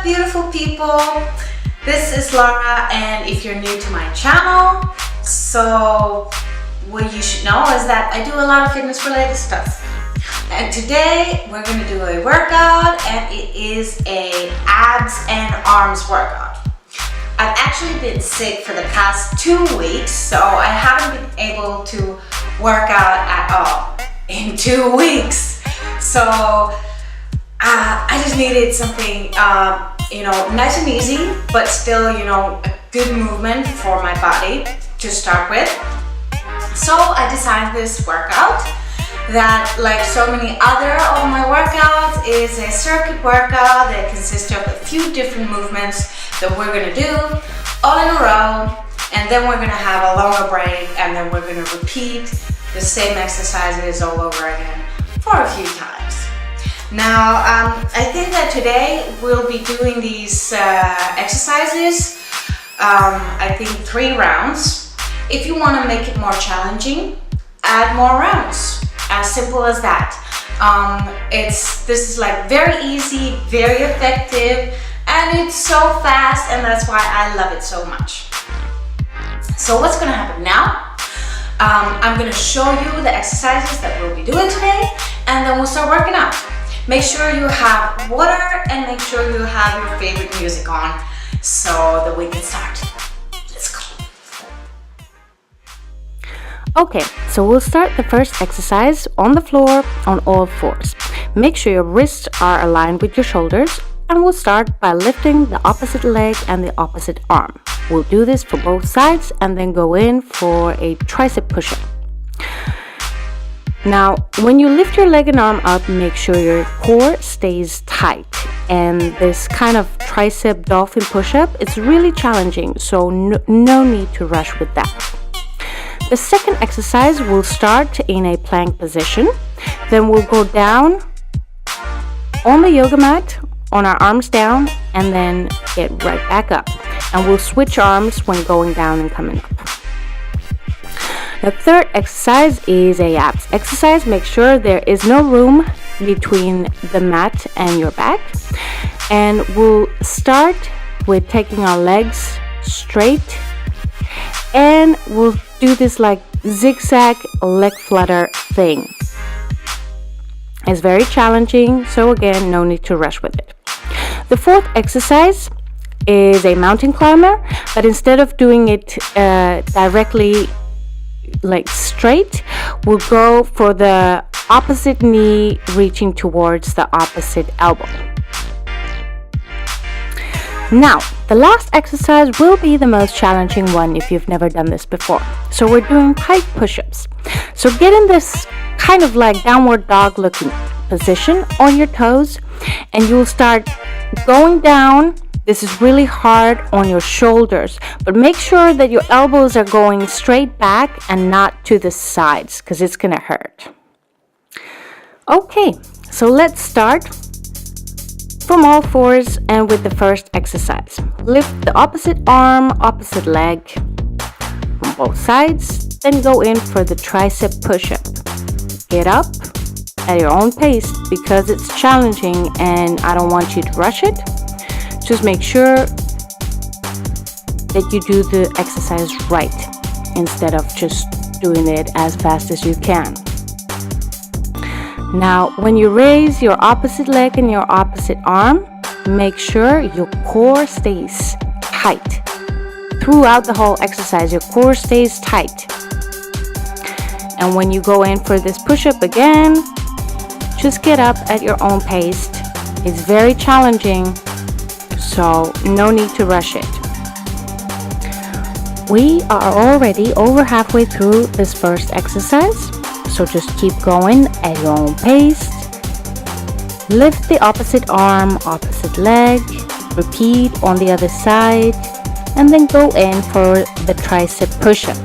beautiful people. This is Laura, and if you're new to my channel, so what you should know is that I do a lot of fitness related stuff. And today we're going to do a workout, and it is a abs and arms workout. I've actually been sick for the past 2 weeks, so I haven't been able to work out at all in 2 weeks. So I just needed something, nice and easy, but still, a good movement for my body to start with. So I designed this workout that, like so many other of my workouts, is a circuit workout that consists of a few different movements that we're gonna do all in a row, and then we're gonna have a longer break, and then we're gonna repeat the same exercises all over again for a few times. Now, I think that today we'll be doing these exercises, I think 3 rounds. If you want to make it more challenging, add more rounds. As simple as that. This is like very easy, very effective, and it's so fast, and that's why I love it so much. So what's gonna happen now? I'm gonna show you the exercises that we'll be doing today, and then we'll start working out. Make sure you have water and make sure you have your favorite music on so that we can start. Let's go. Okay, so we'll start the first exercise on the floor on all fours. Make sure your wrists are aligned with your shoulders, and we'll start by lifting the opposite leg and the opposite arm. We'll do this for both sides and then go in for a tricep push-up. Now, when you lift your leg and arm up, make sure your core stays tight. And this kind of tricep dolphin push-up, it's really challenging, so no need to rush with that. The second exercise will start in a plank position. Then we'll go down on the yoga mat, on our arms down, and then get right back up. And we'll switch arms when going down and coming up. The third exercise is a abs exercise. Make sure there is no room between the mat and your back. And we'll start with taking our legs straight, and we'll do this like zigzag leg flutter thing. It's very challenging, so again, no need to rush with it. The fourth exercise is a mountain climber, but instead of doing it directly like straight, we'll go for the opposite knee reaching towards the opposite elbow. Now, the last exercise will be the most challenging one if you've never done this before. So we're doing pike push-ups. So get in this kind of like downward dog looking position on your toes, and you'll start going down. This is really hard on your shoulders, but make sure that your elbows are going straight back and not to the sides, because it's gonna hurt. Okay, so let's start from all fours and with the first exercise. Lift the opposite arm, opposite leg from both sides, then go in for the tricep push-up. Get up at your own pace because it's challenging and I don't want you to rush it. Just make sure that you do the exercise right instead of just doing it as fast as you can. Now, when you raise your opposite leg and your opposite arm, make sure your core stays tight. Throughout the whole exercise, your core stays tight. And when you go in for this push-up again, just get up at your own pace. It's very challenging, so no need to rush it. We are already over halfway through this first exercise, so just keep going at your own pace. Lift the opposite arm, opposite leg, repeat on the other side, and then go in for the tricep push-up.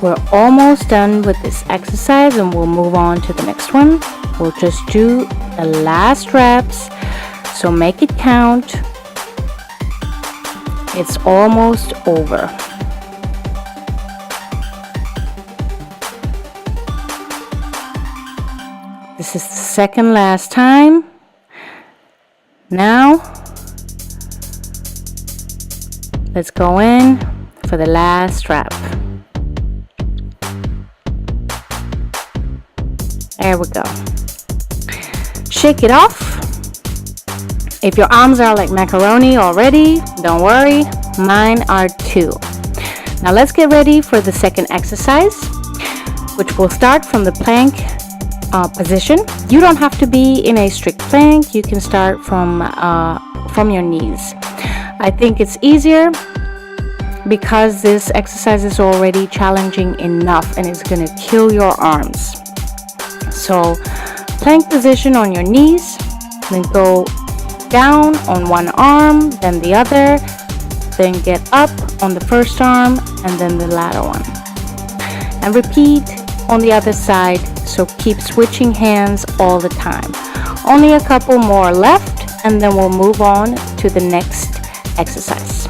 We're almost done with this exercise and we'll move on to the next one. We'll just do the last reps, so make it count. It's almost over. This is the second last time. Now, let's go in for the last rep. There we go. Shake it off. If your arms are like macaroni already, don't worry, mine are too. Now let's get ready for the second exercise, which will start from the plank position. You don't have to be in a strict plank. You can start from your knees. I think it's easier because this exercise is already challenging enough and it's going to kill your arms. So plank position on your knees, then go down on one arm, then the other, then get up on the first arm and then the latter one. And repeat on the other side, so keep switching hands all the time. Only a couple more left and then we'll move on to the next exercise.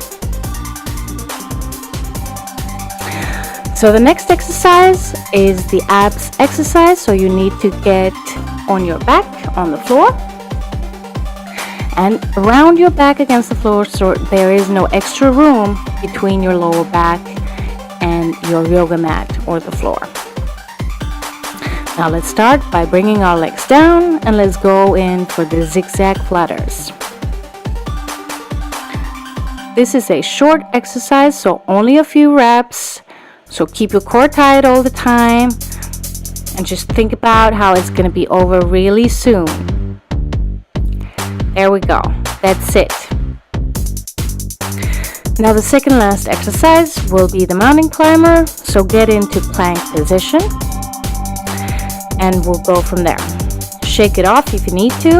So the next exercise is the abs exercise. So you need to get on your back on the floor and round your back against the floor so there is no extra room between your lower back and your yoga mat or the floor. Now let's start by bringing our legs down and let's go in for the zigzag flutters. This is a short exercise, so only a few reps. So keep your core tight all the time and just think about how it's going to be over really soon. There we go. That's it. Now the second last exercise will be the mountain climber. So get into plank position and we'll go from there. Shake it off if you need to.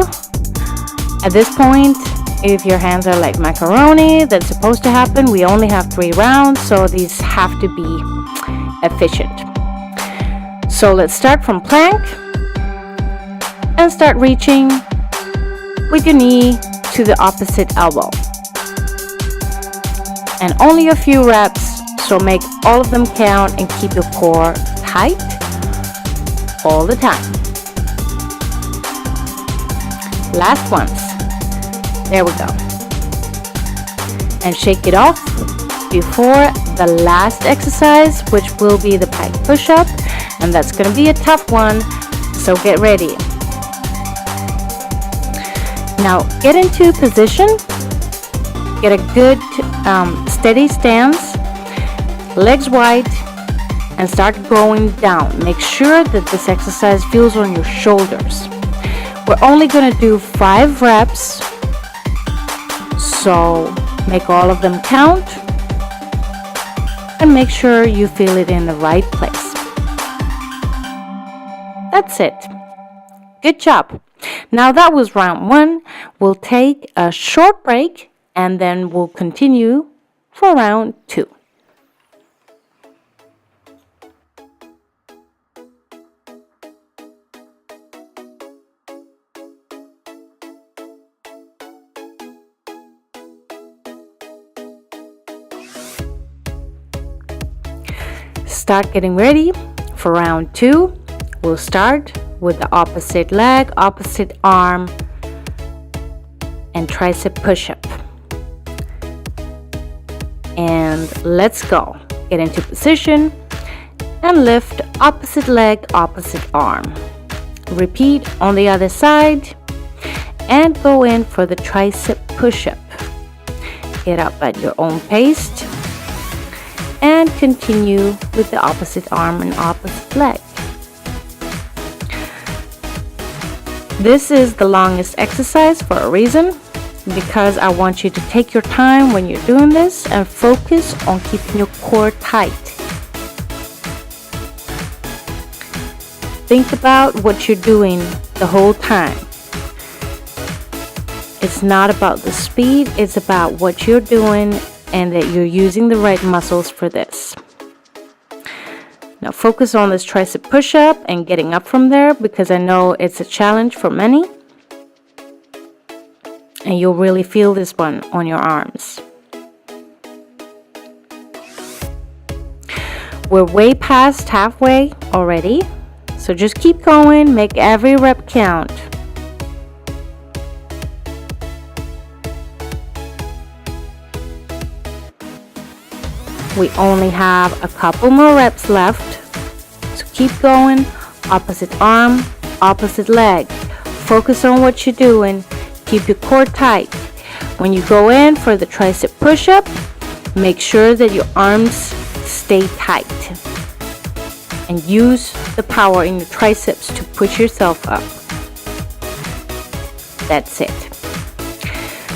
At this point, if your hands are like macaroni, that's supposed to happen. We only have 3 rounds, so these have to be efficient. So let's start from plank and start reaching with your knee to the opposite elbow. And only a few reps, so make all of them count and keep your core tight all the time. Last ones. There we go. And shake it off before the last exercise, which will be the pike push-up, and that's going to be a tough one, so get ready. Now get into position, get a good steady stance, legs wide, and start going down. Make sure that this exercise feels on your shoulders. We're only going to do 5 reps, so make all of them count and make sure you feel it in the right place. That's it. Good job. Now that was round 1. We'll take a short break and then we'll continue for round 2. Start getting ready for round 2. We'll start with the opposite leg, opposite arm, and tricep push-up. And let's go. Get into position and lift opposite leg, opposite arm. Repeat on the other side and go in for the tricep push-up. Get up at your own pace and continue with the opposite arm and opposite leg. This is the longest exercise for a reason, because I want you to take your time when you're doing this and focus on keeping your core tight. Think about what you're doing the whole time. It's not about the speed, it's about what you're doing and that you're using the right muscles for this. Now focus on this tricep push-up and getting up from there, because I know it's a challenge for many. And you'll really feel this one on your arms. We're way past halfway already, So just keep going, make every rep count. We only have a couple more reps left. So keep going. Opposite arm, opposite leg. Focus on what you're doing. Keep your core tight. When you go in for the tricep push-up, make sure that your arms stay tight. And use the power in your triceps to push yourself up. That's it.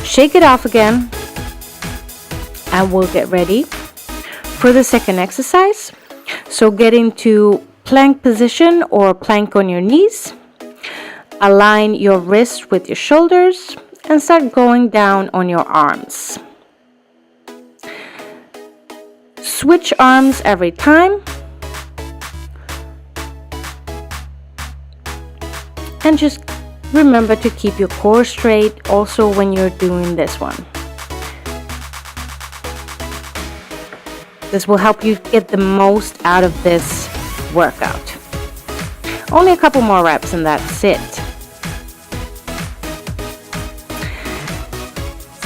Shake it off again. And we'll get ready for the second exercise. So get into plank position or plank on your knees. Align your wrists with your shoulders and start going down on your arms. Switch arms every time. And just remember to keep your core straight also when you're doing this one. This will help you get the most out of this workout. Only a couple more reps and that's it.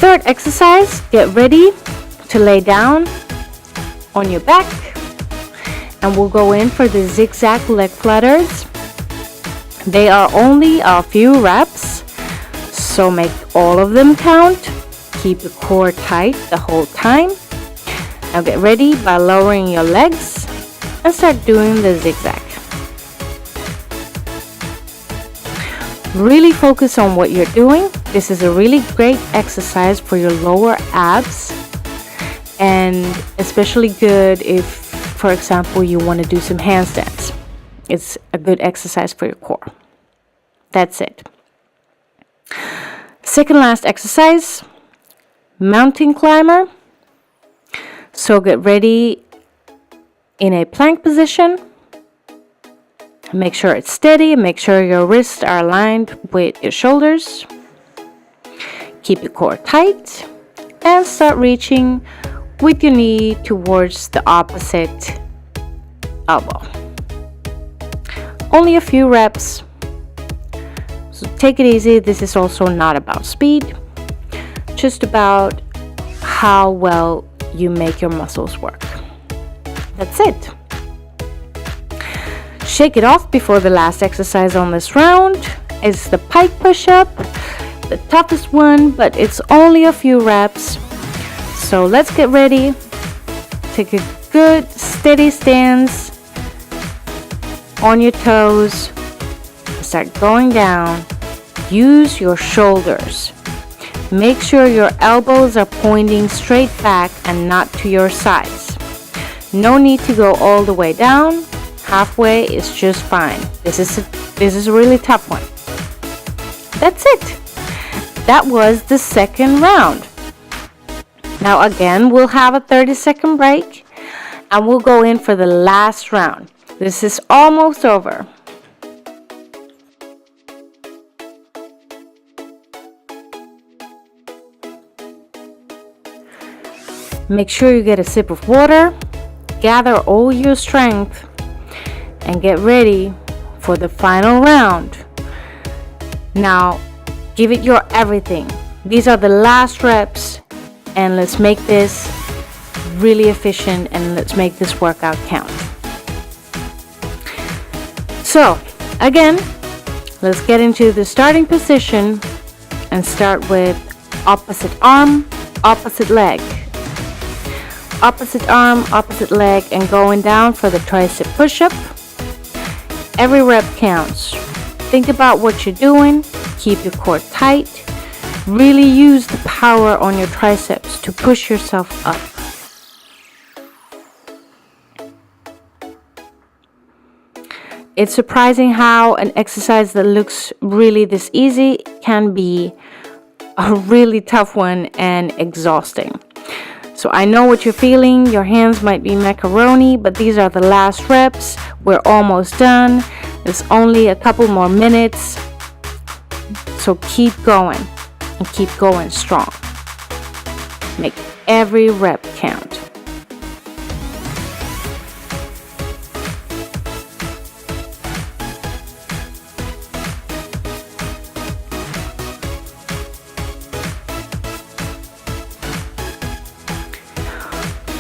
Third exercise, get ready to lay down on your back. And we'll go in for the zigzag leg flutters. They are only a few reps, so make all of them count. Keep your core tight the whole time. Now get ready by lowering your legs and start doing the zigzag. Really focus on what you're doing. This is a really great exercise for your lower abs and especially good if, for example, you want to do some handstands. It's a good exercise for your core. That's it. Second last exercise, mountain climber. So get ready in a plank position. Make sure it's steady. Make sure your wrists are aligned with your shoulders. Keep your core tight and start reaching with your knee towards the opposite elbow. Only a few reps, so take it easy. This is also not about speed, just about how well you make your muscles work. That's it. Shake it off before the last exercise on this round. It's the pike push-up, the toughest one, but it's only a few reps. So let's get ready. Take a good steady stance on your toes. Start going down. Use your shoulders. Make sure your elbows are pointing straight back and not to your sides. No need to go all the way down. Halfway is just fine. This is a really tough one. That's it. That was the second round. Now again, we'll have a 30-second break and we'll go in for the last round. This is almost over. Make sure you get a sip of water, gather all your strength, and get ready for the final round. Now, give it your everything. These are the last reps, and let's make this really efficient and let's make this workout count. So, again, let's get into the starting position and start with opposite arm, opposite leg. Opposite arm, opposite leg, and going down for the tricep push-up. Every rep counts. Think about what you're doing. Keep your core tight. Really use the power on your triceps to push yourself up. It's surprising how an exercise that looks really this easy can be a really tough one and exhausting. So I know what you're feeling. Your hands might be macaroni, but these are the last reps. We're almost done. There's only a couple more minutes. So keep going and keep going strong. Make every rep count.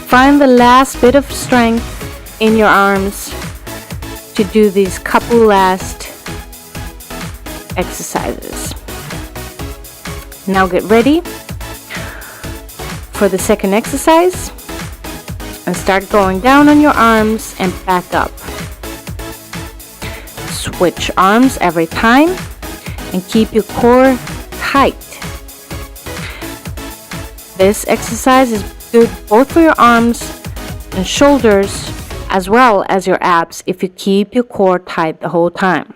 find the last bit of strength in your arms to do these couple last exercises. Now get ready for the second exercise and start going down on your arms and back up. Switch arms every time and keep your core tight. This exercise is good both for your arms and shoulders as well as your abs if you keep your core tight the whole time.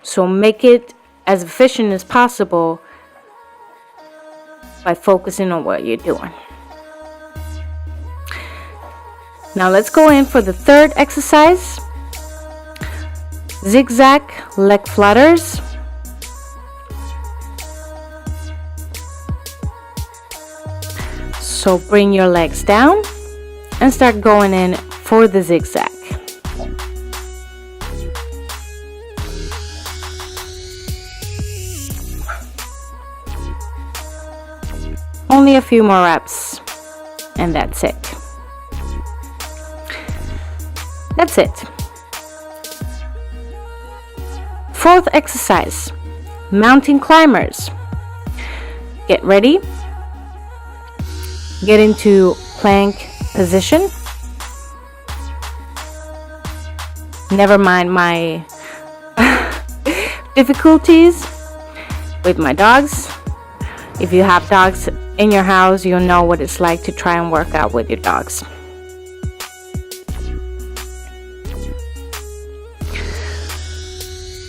So make it as efficient as possible by focusing on what you're doing. Now let's go in for the third exercise. Zigzag leg flutters. So bring your legs down and start going in for the zigzag. Only a few more reps and that's it. That's it. Fourth exercise, mountain climbers. Get ready. Get into plank position. Never mind my difficulties with my dogs. If you have dogs in your house, you'll know what it's like to try and work out with your dogs.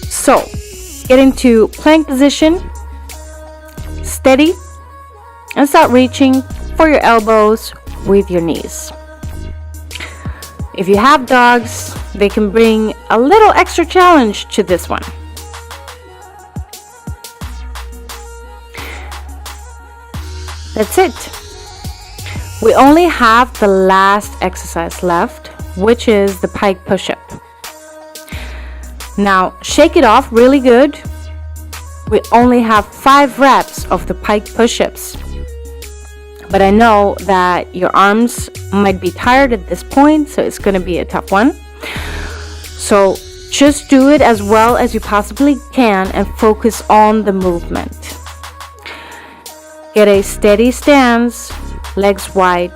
So, get into plank position, steady, and start reaching for your elbows with your knees. If you have dogs, they can bring a little extra challenge to this one. That's it. We only have the last exercise left, which is the pike push-up. Now, shake it off really good. We only have 5 reps of the pike push-ups. But I know that your arms might be tired at this point, so it's going to be a tough one. So just do it as well as you possibly can and focus on the movement. Get a steady stance, legs wide,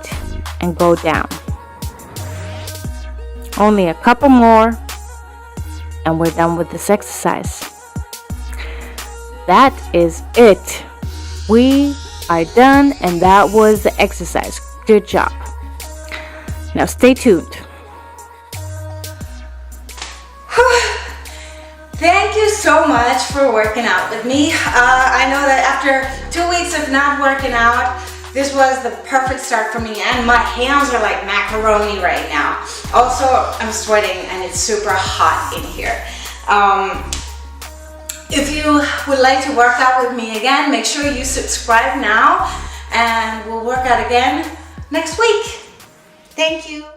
and go down. Only a couple more, and we're done with this exercise. That is it. We are done, and that was the exercise. Good job. Now stay tuned. Thank you so much for working out with me. I know that after 2 weeks of not working out, this was the perfect start for me, and my hands are like macaroni right now. Also, I'm sweating and it's super hot in here. If you would like to work out with me again, make sure you subscribe now, and we'll work out again next week. Thank you.